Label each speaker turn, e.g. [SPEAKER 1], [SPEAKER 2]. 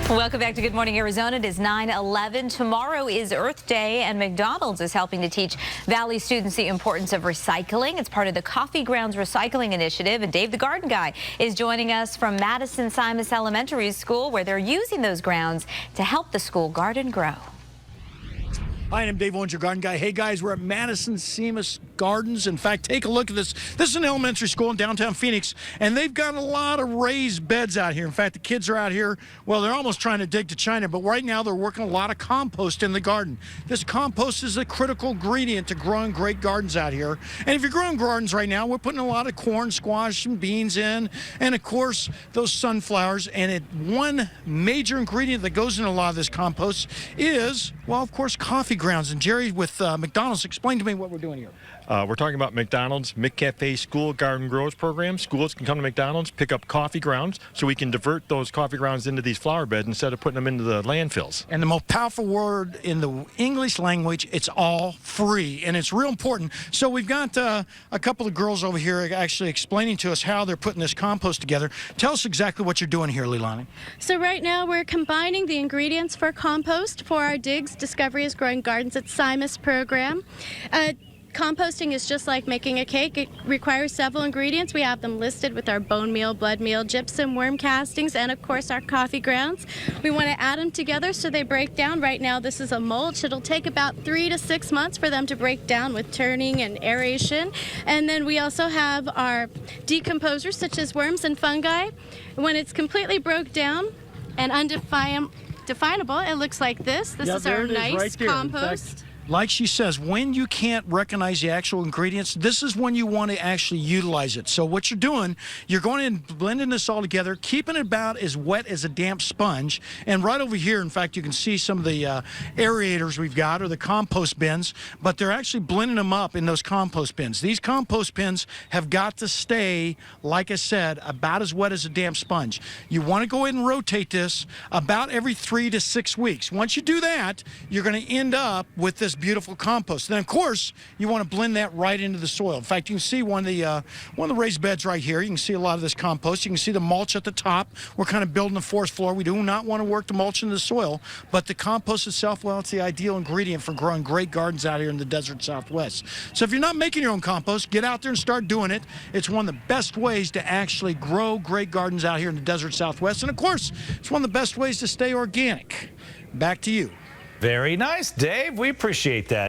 [SPEAKER 1] Welcome back to Good Morning Arizona. It is 9/11. Tomorrow is Earth Day, and McDonald's is helping to teach Valley students the importance of recycling. It's part of the Coffee Grounds Recycling Initiative, and Dave the Garden Guy is joining us from Madison Simus Elementary School, where they're using those grounds to help the school garden grow.
[SPEAKER 2] Hi, I'm Dave Owens, your garden guy. Hey, guys, we're at Madison Simus Gardens. In fact, take a look at this. This is an elementary school in downtown Phoenix, and they've got a lot of raised beds out here. In fact, the kids are out here. Well, they're almost trying to dig to China, but right now they're working a lot of compost in the garden. This compost is a critical ingredient to growing great gardens out here. And if you're growing gardens right now, we're putting a lot of corn, squash, and beans in, and of course, those sunflowers. And one major ingredient that goes in a lot of this compost is, well, of course, coffee grounds. And Jerry with McDonald's, explain to me what we're doing here.
[SPEAKER 3] We're talking about McDonald's McCafe School Garden Growers Program. Schools can come to McDonald's, pick up coffee grounds, so we can divert those coffee grounds into these flower beds instead of putting them into the landfills.
[SPEAKER 2] And the most powerful word in the English language, it's all free, and it's real important. So we've got a couple of girls over here actually explaining to us how they're putting this compost together. Tell us exactly what you're doing here, Leilani.
[SPEAKER 4] So right now we're combining the ingredients for compost for our DIGS Discovery is Growing Gardens at Simus program. Composting is just like making a cake. It requires several ingredients. We have them listed with our bone meal, blood meal, gypsum, worm castings, and of course our coffee grounds. We want to add them together so they break down. Right now this is a mulch. It'll take about 3 to 6 months for them to break down with turning and aeration. And then we also have our decomposers such as worms and fungi. When it's completely broke down and undefinable, it looks like this. This is our nice compost.
[SPEAKER 2] Like she says, when you can't recognize the actual ingredients, this is when you want to actually utilize it. So what you're doing, you're going in and blending this all together, keeping it about as wet as a damp sponge. And right over here, in fact, you can see some of the aerators we've got, or the compost bins, but they're actually blending them up in those compost bins. These compost bins have got to stay, like I said, about as wet as a damp sponge. You want to go ahead and rotate this about every 3 to 6 weeks. Once you do that, you're going to end up with this beautiful compost. Then, of course, you want to blend that right into the soil. In fact, you can see one of the raised beds right here. You can see a lot of this compost. You can see the mulch at the top. We're kind of building the forest floor. We do not want to work the mulch into the soil, but the compost itself, well, it's the ideal ingredient for growing great gardens out here in the desert Southwest. So if you're not making your own compost, get out there and start doing it. It's one of the best ways to actually grow great gardens out here in the desert Southwest. And of course, it's one of the best ways to stay organic. Back to you.
[SPEAKER 5] Very nice, Dave. We appreciate that.